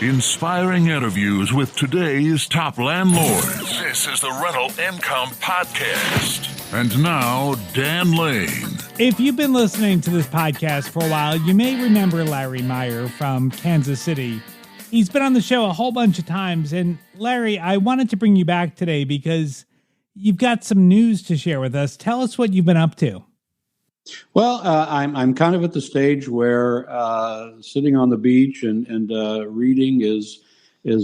Inspiring interviews with today's top landlords. This is the Rental Income Podcast. And now, Dan Lane. If you've been listening to this podcast for a while, you may remember Larry Myer from Kansas City. He's been on the show a whole bunch of times. And Larry, I wanted to bring you back today because you've got some news to share with us. Tell us what you've been up to. Well, I'm kind of at the stage where sitting on the beach and reading is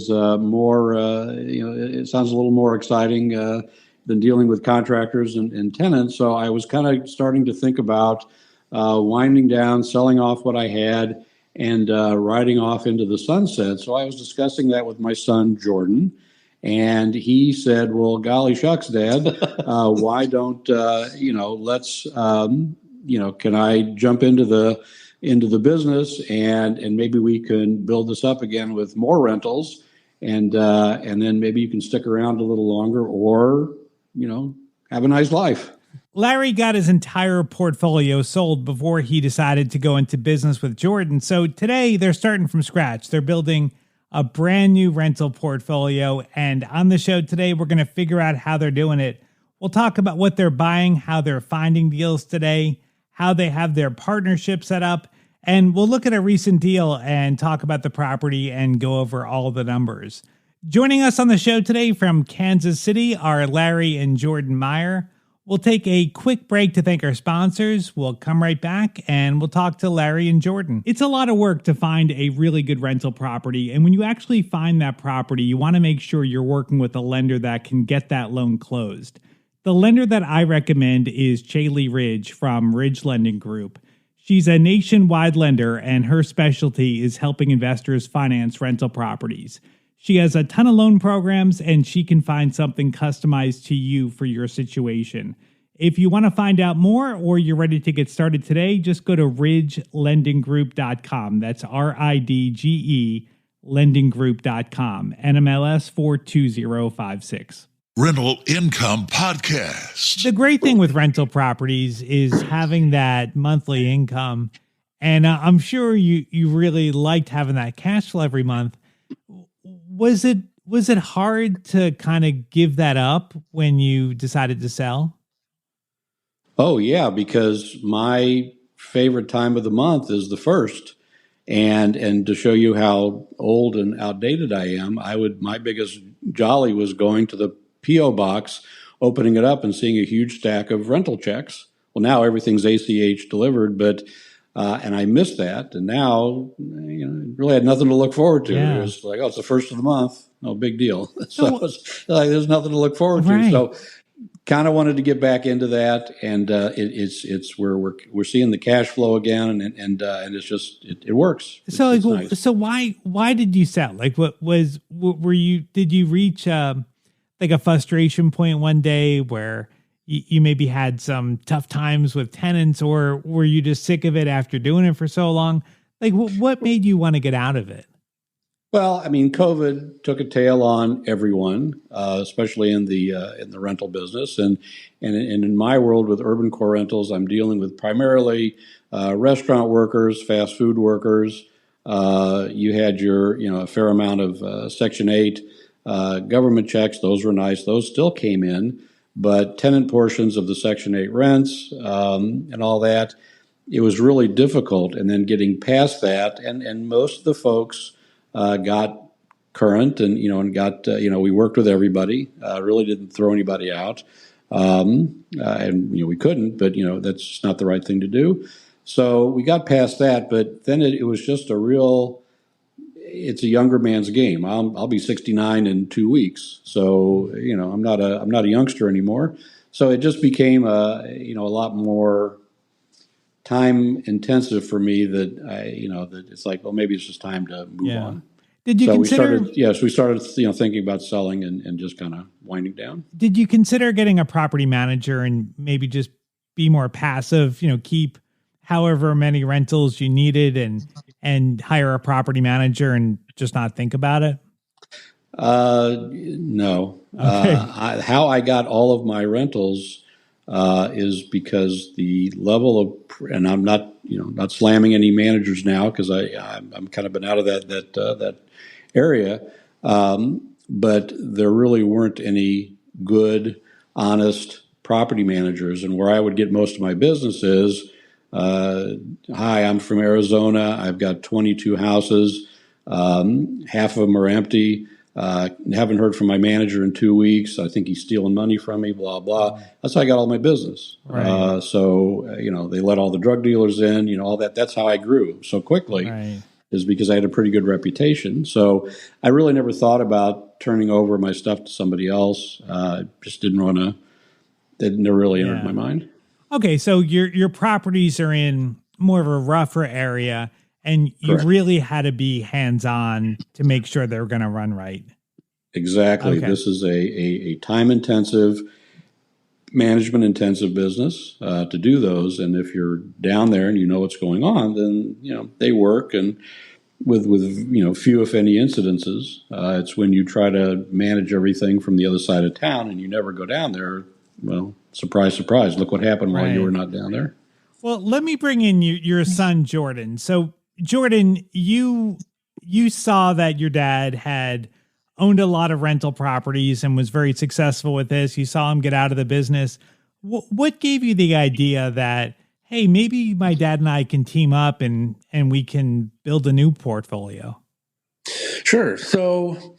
more it sounds a little more exciting than dealing with contractors and tenants. So I was kind of starting to think about winding down, selling off what I had, and riding off into the sunset. So I was discussing that with my son Jordan. And he said, "Well, golly shucks, Dad, why don't let's can I jump into the business and maybe we can build this up again with more rentals, and then maybe you can stick around a little longer, or have a nice life." Larry got his entire portfolio sold before he decided to go into business with Jordan. So today they're starting from scratch. They're building a brand new rental portfolio. And on the show today, we're going to figure out how they're doing it. We'll talk about what they're buying, how they're finding deals today, how they have their partnership set up, and we'll look at a recent deal and talk about the property and go over all the numbers. Joining us on the show today from Kansas City are Larry and Jordan Myer. We'll take a quick break to thank our sponsors. We'll come right back and we'll talk to Larry and Jordan. It's a lot of work to find a really good rental property. And when you actually find that property, you want to make sure you're working with a lender that can get that loan closed. The lender that I recommend is Chaley Ridge from Ridge Lending Group. She's a nationwide lender and her specialty is helping investors finance rental properties. She has a ton of loan programs, and she can find something customized to you for your situation. If you want to find out more or you're ready to get started today, just go to ridgelendinggroup.com. That's RIDGE lendinggroup.com. NMLS 42056. Rental Income Podcast. The great thing with rental properties is having that monthly income. And I'm sure you really liked having that cash flow every month. Was it hard to kind of give that up when you decided to sell? Oh, yeah, because my favorite time of the month is the first. And to show you how old and outdated I am, my biggest jolly was going to the P.O. box, opening it up and seeing a huge stack of rental checks. Well, now everything's ACH delivered, but and I missed that. And now, really had nothing to look forward to. Yeah. It was like, it's the first of the month. No big deal. So it's like, there's nothing to look forward to. So kind of wanted to get back into that. And it's where we're seeing the cash flow again. And it's just, it works. So it's nice. So why did you sell? Like did you reach like a frustration point one day where you maybe had some tough times with tenants, or were you just sick of it after doing it for so long? Like, what made you want to get out of it? Well, I mean, COVID took a toll on everyone, especially in the rental business, and in my world with urban core rentals, I'm dealing with primarily restaurant workers, fast food workers. You had a fair amount of Section 8 government checks; those were nice; those still came in. But tenant portions of the Section 8 rents and all that, it was really difficult. And then getting past that, and most of the folks got current and we worked with everybody, really didn't throw anybody out. And we couldn't, but that's just not the right thing to do. So we got past that, but then it was just it's a younger man's game. I'll be 69 in 2 weeks. So, I'm not a youngster anymore. So it just became a lot more time intensive for me that it's like, well, maybe it's just time to move on. Did you consider? We started thinking about selling and just kind of winding down. Did you consider getting a property manager and maybe just be more passive, keep however many rentals you needed and hire a property manager and just not think about it? No. Okay. How I got all of my rentals is because the level of, and I'm not, not slamming any managers now because I'm kind of been out of that area, but there really weren't any good, honest property managers. And where I would get most of my business is, hi, I'm from Arizona. I've got 22 houses. Half of them are empty. Haven't heard from my manager in 2 weeks. I think he's stealing money from me, blah, blah. That's how I got all my business. Right. They let all the drug dealers in, all that. That's how I grew so quickly, Right. is because I had a pretty good reputation. So I really never thought about turning over my stuff to somebody else. Just didn't want to, that never really entered my mind. Okay, so your properties are in more of a rougher area, and you Correct. really had to be hands-on to make sure they were going to run right. Exactly. Okay. This is a time-intensive, management-intensive business to do those. And if you're down there and you know what's going on, then they work. And with few if any incidences, it's when you try to manage everything from the other side of town and you never go down there. Well, surprise, surprise! Look what happened while you were not down there. Well, let me bring in your son, Jordan. So, Jordan, you saw that your dad had owned a lot of rental properties and was very successful with this. You saw him get out of the business. What gave you the idea that, hey, maybe my dad and I can team up and we can build a new portfolio? Sure. So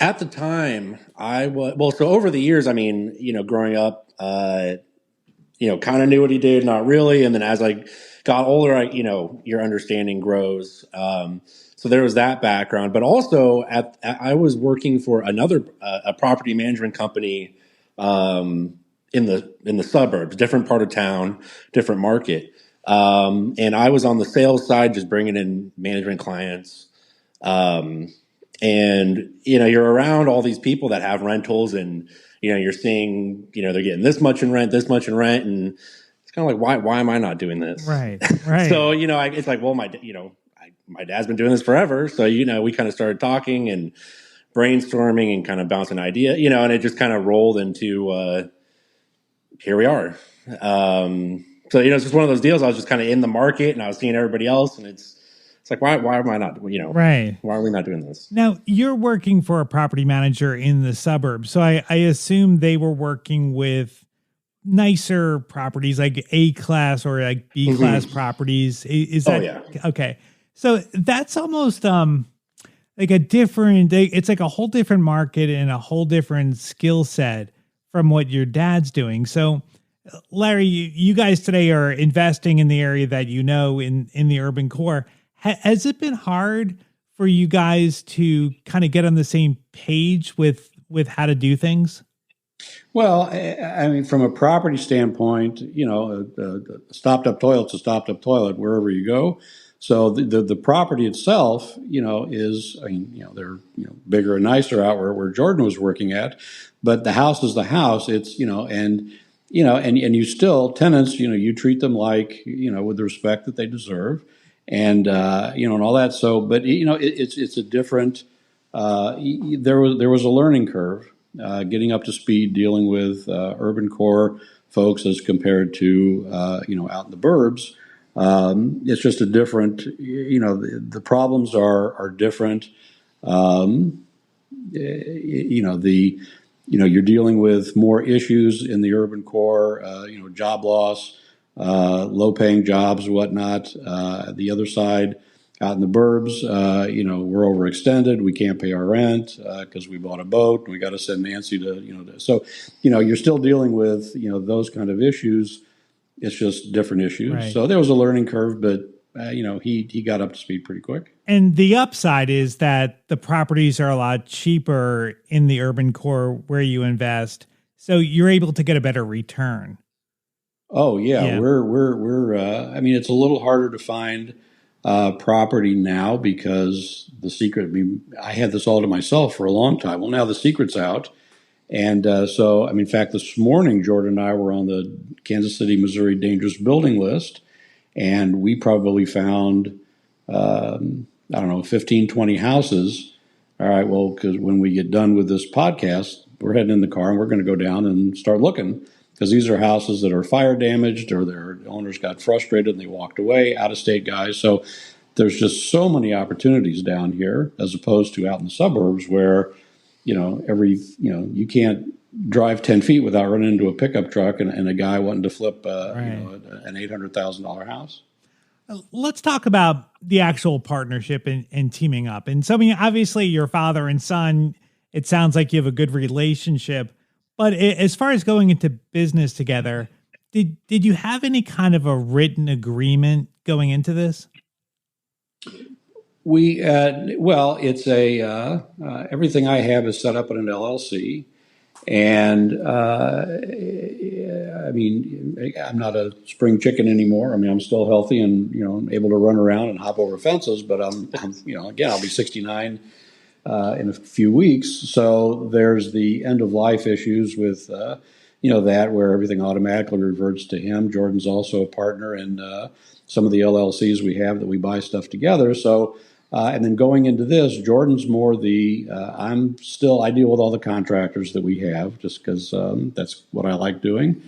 at the time, so over the years, growing up, kind of knew what he did, not really. And then as I got older, your understanding grows. So there was that background, but also I was working for a property management company, in the suburbs, different part of town, different market. And I was on the sales side, just bringing in management clients. And you're around all these people that have rentals, and you're seeing they're getting this much in rent, and it's kind of like, why am I not doing this? Right. So it's like, well, my dad's been doing this forever, so we kind of started talking and brainstorming and kind of bouncing idea, and it just kind of rolled into here we are. So it's just one of those deals. I was just kind of in the market, and I was seeing everybody else, and it's like, why am I not, Right. why are we not doing this? Now, you're working for a property manager in the suburbs. So I assume they were working with nicer properties like A class or like B class properties. Is that? Oh, yeah. Okay. So that's almost like it's like a whole different market and a whole different skill set from what your dad's doing. So Larry, you guys today are investing in the area that in the urban core. Has it been hard for you guys to kind of get on the same page with how to do things? Well, I mean, from a property standpoint, stopped up toilet's a stopped up toilet wherever you go. So the property itself, is, they're bigger and nicer out where Jordan was working at, but the house is the house. It's and you still tenants, you treat them like with the respect that they deserve. And and all that. So, but it's a different. There was a learning curve getting up to speed, dealing with urban core folks as compared to out in the burbs. It's just a different. The problems are different. You're dealing with more issues in the urban core. Job loss. Low-paying jobs, whatnot. The other side, out in the burbs, we're overextended. We can't pay our rent because we bought a boat and we got to send Nancy to. So, you're still dealing with those kind of issues. It's just different issues. Right. So there was a learning curve, but he got up to speed pretty quick. And the upside is that the properties are a lot cheaper in the urban core where you invest, so you're able to get a better return. Oh yeah. We're I mean, it's a little harder to find property now because the secret. I mean, I had this all to myself for a long time. Well, now the secret's out, and so in fact, this morning Jordan and I were on the Kansas City, Missouri dangerous building list, and we probably found 15, 20 houses. All right, well, because when we get done with this podcast, we're heading in the car and we're going to go down and start looking. because these are houses that are fire damaged or their owners got frustrated and they walked away, out-of-state guys. So there's just so many opportunities down here as opposed to out in the suburbs where, you can't drive 10 feet without running into a pickup truck and a guy wanting to flip an $800,000 house. Let's talk about the actual partnership and teaming up. And so, I mean, obviously, your father and son, it sounds like you have a good relationship. But as far as going into business together, did you have any kind of a written agreement going into this? It's everything I have is set up in an LLC. And I'm not a spring chicken anymore. I mean, I'm still healthy and able to run around and hop over fences. But again, I'll be 69 in a few weeks. So there's the end of life issues with that where everything automatically reverts to him. Jordan's also a partner in some of the LLCs we have that we buy stuff together. So. And then going into this, Jordan's more I deal with all the contractors that we have just because that's what I like doing.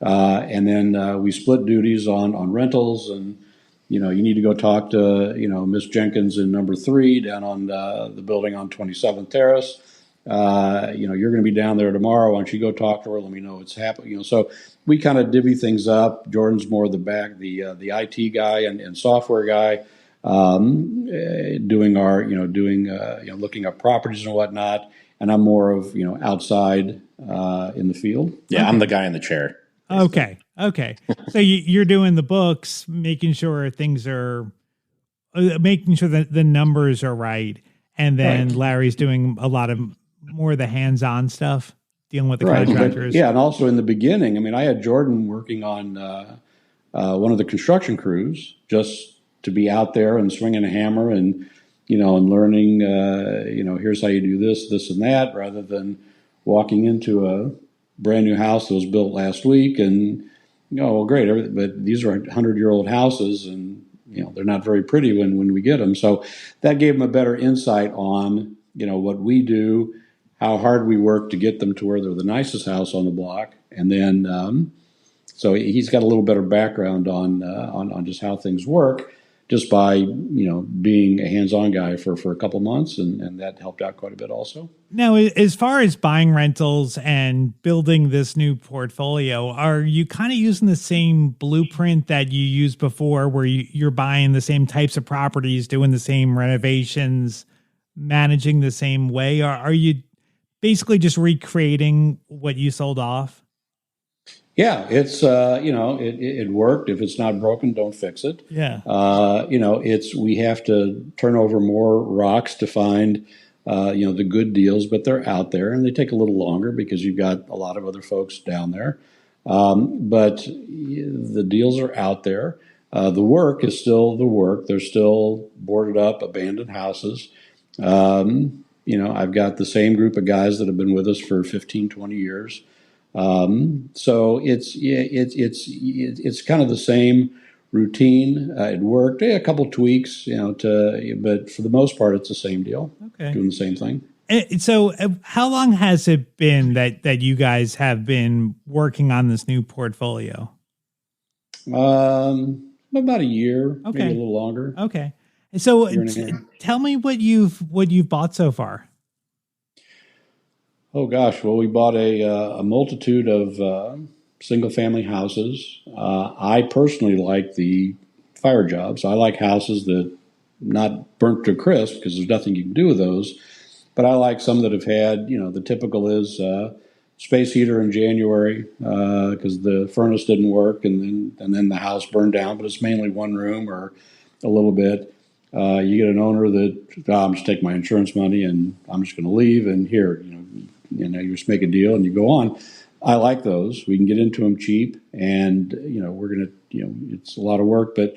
And then we split duties on rentals and, you need to go talk to, Miss Jenkins in number 3 down on the building on 27th Terrace. You're going to be down there tomorrow. Why don't you go talk to her? Let me know what's happening. So we kind of divvy things up. Jordan's more the IT guy and software guy. Doing our, looking up properties and whatnot. And I'm more of, outside in the field. Yeah, okay. I'm the guy in the chair. Okay. So you're doing the books, making sure things are, making sure that the numbers are right. And then right. Larry's doing a lot of more of the hands-on stuff, dealing with the contractors. Yeah, and also in the beginning, I mean, I had Jordan working on one of the construction crews just to be out there and swinging a hammer and, and learning, here's how you do this and that, rather than walking into a brand new house that was built last week and, well, great, but these are 100-year-old houses and, they're not very pretty when we get them. So that gave him a better insight on, what we do, how hard we work to get them to where they're the nicest house on the block. And then, so he's got a little better background on just how things work. Just by, being a hands-on guy for a couple months, and that helped out quite a bit also. Now, as far as buying rentals and building this new portfolio, are you kind of using the same blueprint that you used before where you're buying the same types of properties, doing the same renovations, managing the same way? Or are you basically just recreating what you sold off? Yeah, it's it worked. If it's not broken, don't fix it. Yeah. We have to turn over more rocks to find the good deals, but they're out there and they take a little longer because you've got a lot of other folks down there. But the deals are out there. The work is still the work. They're still boarded up, abandoned houses. I've got the same group of guys that have been with us for 15, 20 years. So it's kind of the same routine. It worked a couple tweaks, but for the most part, it's the same deal. Okay. Doing the same thing. So how long has it been that you guys have been working on this new portfolio? About a year, okay. Maybe a little longer. Okay. So tell me what you've bought so far. Oh gosh, well, we bought a multitude of single-family houses. I personally like the fire jobs. I like houses that not burnt to a crisp because there's nothing you can do with those. But I like some that have had, the typical is space heater in January because the furnace didn't work, and then the house burned down. But it's mainly one room or a little bit. You get an owner that I'm just taking my insurance money and I'm just going to leave, and here, you just make a deal and you go on. I like those. We can get into them cheap, and we're going to, it's a lot of work, but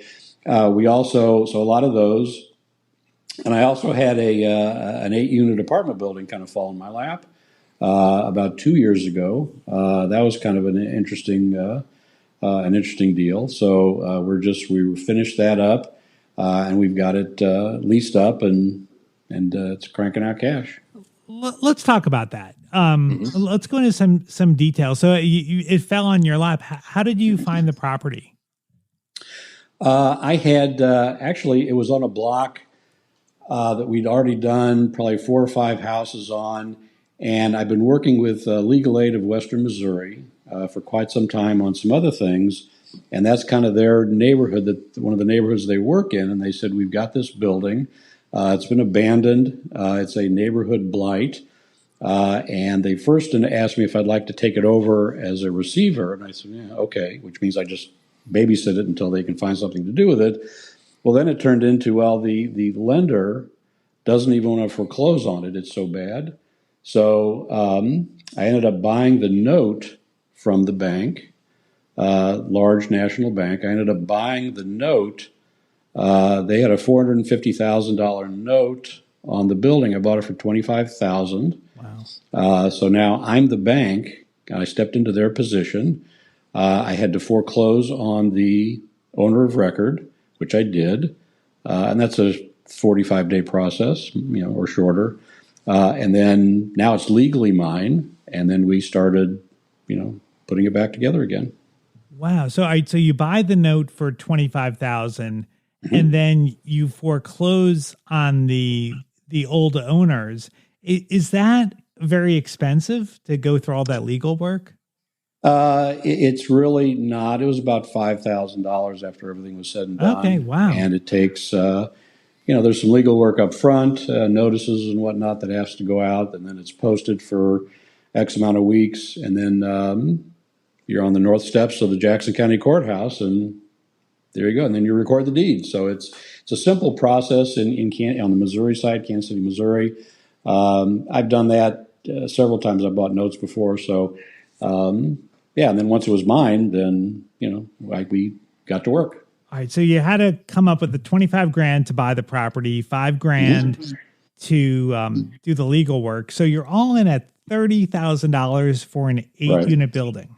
we also, so a lot of those. And I also had an 8-unit apartment building kind of fall in my lap about 2 years ago. That was kind of an interesting deal. So we finished that up, and we've got it leased up, and it's cranking out cash. Let's talk about that. Let's go into some details. So it fell on your lap. How did you find the property? I had actually, it was on a block that we'd already done probably 4 or 5 houses on, and I've been working with Legal Aid of Western Missouri for quite some time on some other things, and that's kind of their neighborhood, that one of the neighborhoods they work in, and they said, we've got this building. It's been abandoned. It's a neighborhood blight. And they first asked me if I'd like to take it over as a receiver, and I said, yeah, okay, which means I just babysit it until they can find something to do with it. Well, then it turned into, well, the lender doesn't even want to foreclose on it. It's so bad. So I ended up buying the note from the bank, large national bank. I ended up buying the note. They had a $450,000 note on the building. I bought it for $25,000. Wow. So now I'm the bank. I stepped into their position. I had to foreclose on the owner of record, which I did, and that's a 45-day process, or shorter. And then now it's legally mine. And then we started, putting it back together again. Wow. So you buy the note for 25,000, and then you foreclose on the old owners. Is that very expensive to go through all that legal work? It's really not. It was about $5,000 after everything was said and done. Okay, wow. And it takes, there's some legal work up front, notices and whatnot that has to go out, and then it's posted for X amount of weeks, and then you're on the north steps of the Jackson County Courthouse, and there you go. And then you record the deed. So it's a simple process on the Missouri side, Kansas City, Missouri. I've done that several times. I've bought notes before, so. And then once it was mine, then, we got to work. All right. So you had to come up with the 25 grand to buy the property, 5 grand to do the legal work. So you're all in at $30,000 for an 8-unit building.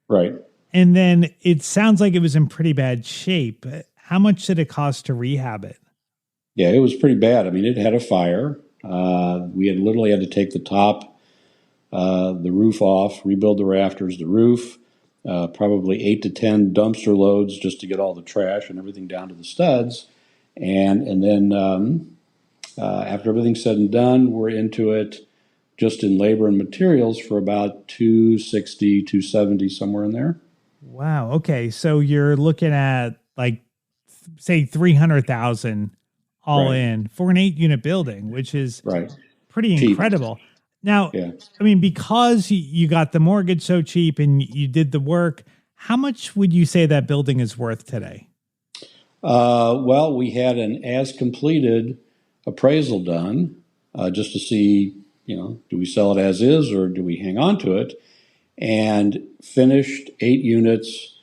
Right. And then it sounds like it was in pretty bad shape. How much did it cost to rehab it? Yeah, it was pretty bad. I mean, it had a fire. We had literally had to take the top, the roof off, rebuild the rafters, the roof, probably 8 to 10 dumpster loads just to get all the trash and everything down to the studs. And then after everything's said and done, we're into it just in labor and materials for about $260, $270, somewhere in there. Wow. Okay. So you're looking at say 300,000 all in for an 8-unit building, which is pretty incredible. Now, I mean, because you got the mortgage so cheap and you did the work, how much would you say that building is worth today? Well, we had an as-completed appraisal done just to see, do we sell it as is or do we hang on to it? And finished 8 units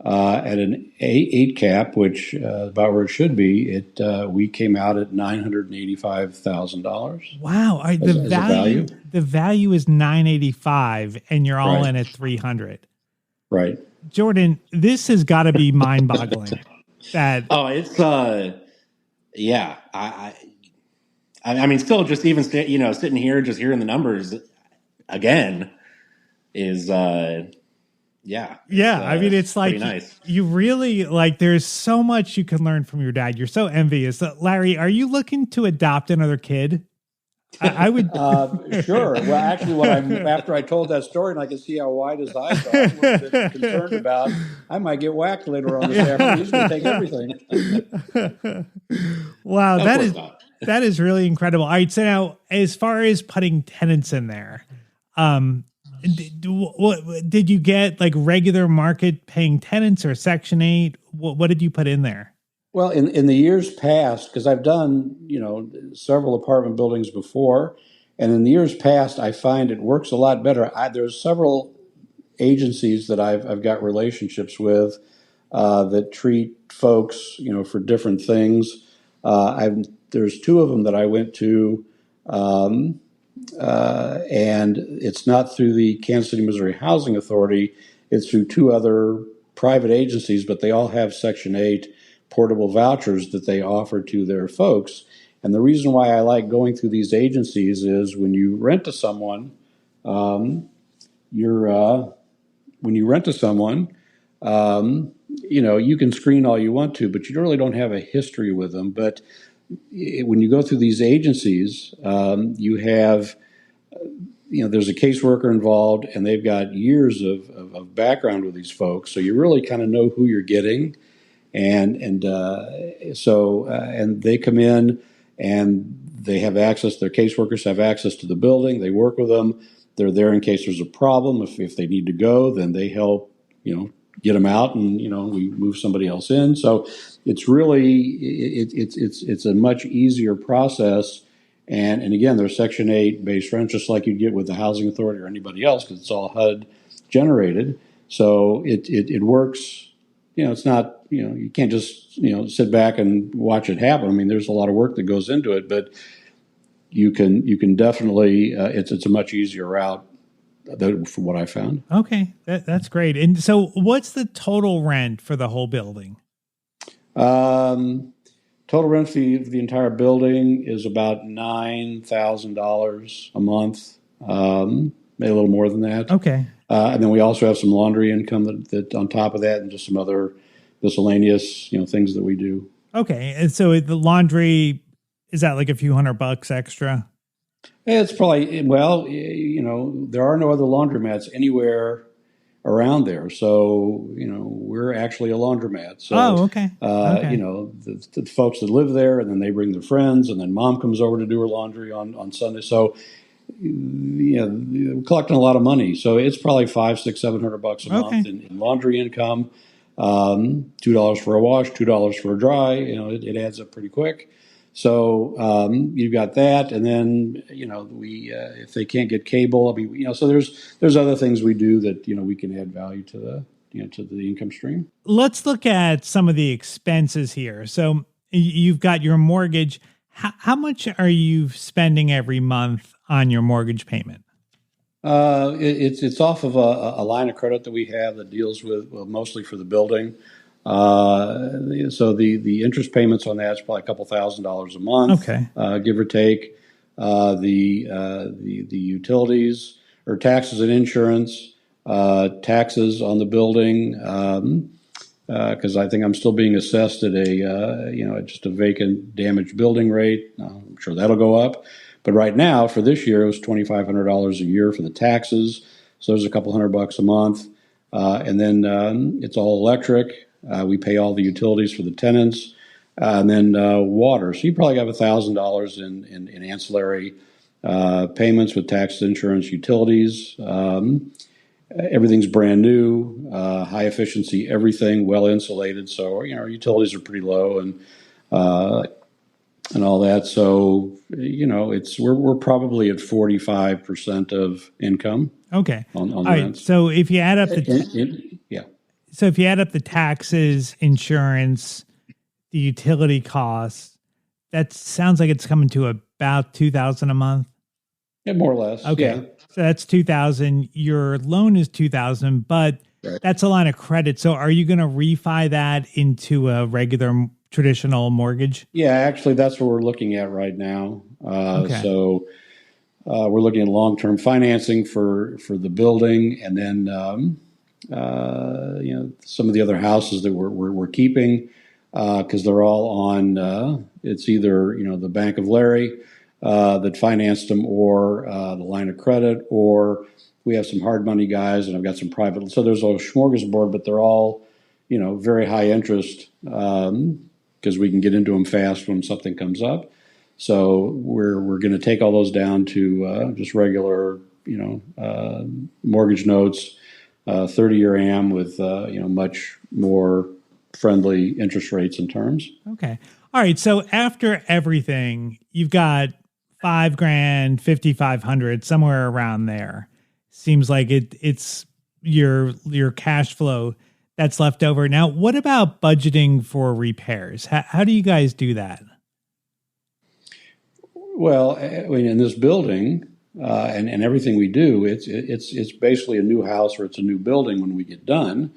at an 8 cap, which about where it should be. We came out at $985,000. Wow! The value is $985, and you're all in at $300. Right, Jordan. This has got to be mind-boggling. It's yeah. I mean, still, just even sitting here, just hearing the numbers again is. Yeah. I mean, it's like nice. You really there's so much you can learn from your dad. You're so envious. Larry, are you looking to adopt another kid? I would. Sure. Well, actually, after I told that story and I could see how wide his eyes are, I'm a little bit concerned about I might get whacked later on this afternoon. He's going to take everything. Wow. That is really incredible. All right. So now, as far as putting tenants in there, did you get regular market paying tenants or Section 8? What did you put in there? Well, in the years past, because I've done, several apartment buildings before, and in the years past, I find it works a lot better. There's several agencies that I've got relationships with that treat folks, for different things. There's 2 of them that I went to, and it's not through the Kansas City, Missouri Housing Authority. It's through 2 other private agencies, but they all have Section 8 portable vouchers that they offer to their folks. And the reason why I like going through these agencies is when you rent to someone, you're when you rent to someone, you can screen all you want to, but you really don't have a history with them. But when you go through these agencies, you have, there's a caseworker involved, and they've got years of background with these folks, so you really kind of know who you're getting, and they come in and they have access. Their caseworkers have access to the building. They work with them. They're there in case there's a problem. If they need to go, then they help, get them out, and we move somebody else in. So it's really it's a much easier process. And again, there's Section 8 base rent, just like you'd get with the housing authority or anybody else, because it's all HUD generated. So it works. It's not, you can't just sit back and watch it happen. I mean, there's a lot of work that goes into it, but you can definitely it's a much easier route from what I found. Okay, that's great. And so, what's the total rent for the whole building? Total rent for the entire building is about $9,000 a month, maybe a little more than that. Okay. And then we also have some laundry income that on top of that, and just some other miscellaneous things that we do. Okay, and so the laundry, is that like a few $100 extra? It's probably, there are no other laundromats anywhere around there. So, we're actually a laundromat. So, okay. The folks that live there, and then they bring their friends, and then mom comes over to do her laundry on Sunday. So, we're collecting a lot of money. So it's probably $500, $600, $700 a month in laundry income. $2 for a wash, $2 for a dry. It adds up pretty quick. So you've got that, and then we if they can't get cable, so there's other things we do that we can add value to the to the income stream. Let's look at some of the expenses here. So you've got your mortgage. How much are you spending every month on your mortgage payment? It's off of a line of credit that we have that deals with mostly for the building. So the interest payments on that is probably a couple $1,000s a month, give or take. The utilities or taxes and insurance, taxes on the building, because I think I'm still being assessed at just a vacant damaged building rate. I'm sure that'll go up. But right now, for this year, it was $2,500 a year for the taxes. So there's a couple $100 a month. And then it's all electric. We pay all the utilities for the tenants. And then water. So you probably have $1,000 in ancillary payments with taxes, insurance, utilities. Everything's brand new, high efficiency, everything well insulated. So our utilities are pretty low and all that. So we're probably at 45% of income. Okay. On all rent. Right. So if you add up yeah. So if you add up the taxes, insurance, the utility costs, that sounds like it's coming to about $2,000 a month. Yeah, more or less. Okay. Yeah. So that's $2,000. Your loan is $2,000, but that's a line of credit. So are you going to refi that into a regular traditional mortgage? Yeah, actually, that's what we're looking at right now. So we're looking at long-term financing for the building, and then some of the other houses that we're keeping because they're all on. It's either the Bank of Larry that financed them, or the line of credit, or we have some hard money guys, and I've got some private. So there's a smorgasbord, but they're all very high interest. Because we can get into them fast when something comes up. So we're going to take all those down to just regular, mortgage notes, 30-year AM with, much more friendly interest rates and terms. Okay. All right. So after everything, you've got $5,000, $5,500, somewhere around there. Seems like it's your cash flow that's left over. Now, what about budgeting for repairs? How do you guys do that? Well, in this building and everything we do, it's basically a new house or it's a new building when we get done.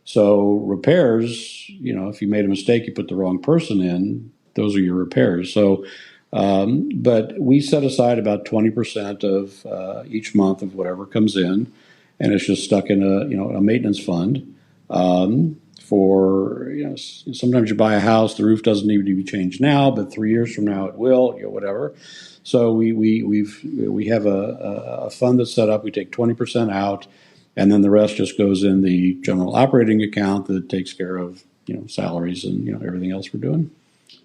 So repairs, if you made a mistake, you put the wrong person in, those are your repairs. So But we set aside about 20% of each month of whatever comes in, and it's just stuck in a maintenance fund. For sometimes you buy a house, the roof doesn't need to be changed now, but 3 years from now it will, whatever. So we have a fund that's set up. We take 20% out, and then the rest just goes in the general operating account that takes care of salaries and everything else we're doing.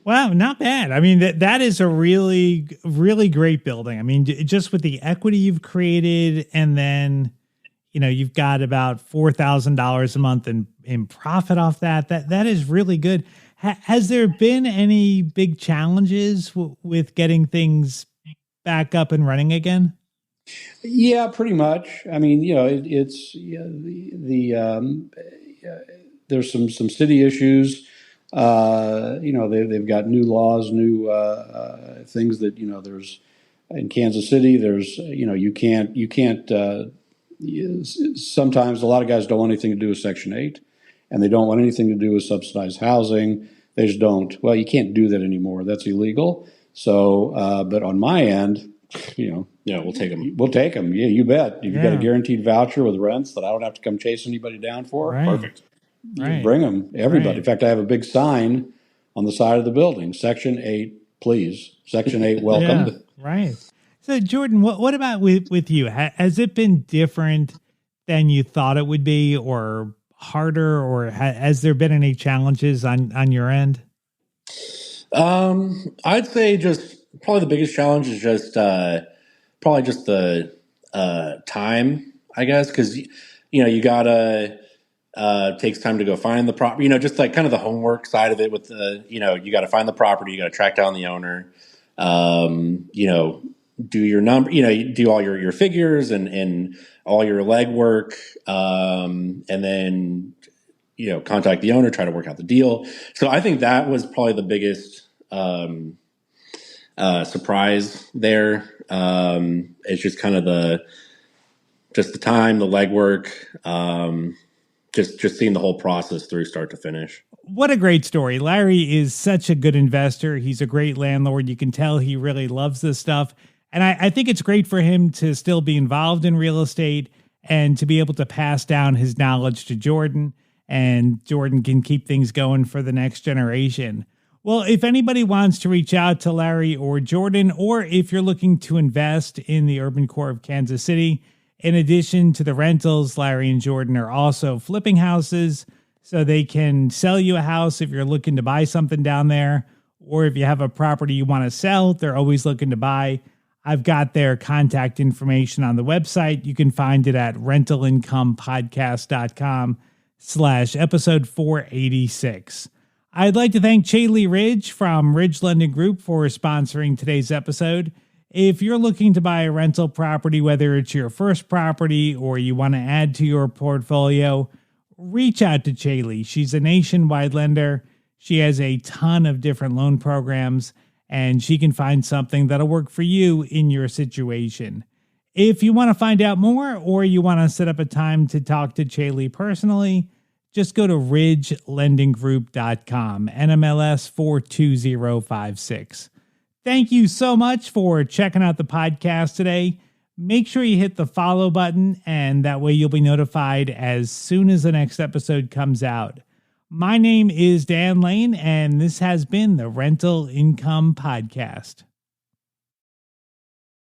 Wow, not bad. I mean, that is a really, really great building. I mean, just with the equity you've created, and then you've got about $4,000 a month in profit off that. That is really good. Has there been any big challenges with getting things back up and running again? Yeah, pretty much. I mean, there's some city issues. They've got new laws, new things that there's in Kansas City. There's you can't. Sometimes a lot of guys don't want anything to do with Section 8, and they don't want anything to do with subsidized housing. They just don't. Well, you can't do that anymore. That's illegal. So, but on my end, we'll take them. We'll take them. Yeah, you bet. If you've got a guaranteed voucher with rents that I don't have to come chase anybody down for, right. Perfect. Right. Bring them, everybody. Right. In fact, I have a big sign on the side of the building, Section 8, please. Section 8, welcome. Yeah, right. So, Jordan, what about with you? Has it been different than you thought it would be, or harder, or has there been any challenges on your end? I'd say just probably the biggest challenge is just probably just the time, I guess, because you gotta takes time to go find the property. Just like kind of the homework side of it with the you got to find the property, you got to track down the owner, do your number, you do all your figures and all your legwork, and then contact the owner, try to work out the deal. So I think that was probably the biggest surprise there. It's just kind of the time, the legwork, just seeing the whole process through start to finish. What a great story. Larry is such a good investor. He's a great landlord. You can tell he really loves this stuff. And I think it's great for him to still be involved in real estate and to be able to pass down his knowledge to Jordan, and Jordan can keep things going for the next generation. Well, if anybody wants to reach out to Larry or Jordan, or if you're looking to invest in the urban core of Kansas City, in addition to the rentals, Larry and Jordan are also flipping houses, so they can sell you a house if you're looking to buy something down there, or if you have a property you want to sell, they're always looking to buy. I've got their contact information on the website. You can find it at rentalincomepodcast.com/episode 486. I'd like to thank Chaley Ridge from Ridge Lending Group for sponsoring today's episode. If you're looking to buy a rental property, whether it's your first property or you want to add to your portfolio, reach out to Chaley. She's a nationwide lender. She has a ton of different loan programs, and she can find something that'll work for you in your situation. If you want to find out more, or you want to set up a time to talk to Chaley personally, just go to ridgelendinggroup.com, NMLS 42056. Thank you so much for checking out the podcast today. Make sure you hit the follow button, and that way you'll be notified as soon as the next episode comes out. My name is Dan Lane, and this has been the Rental Income Podcast.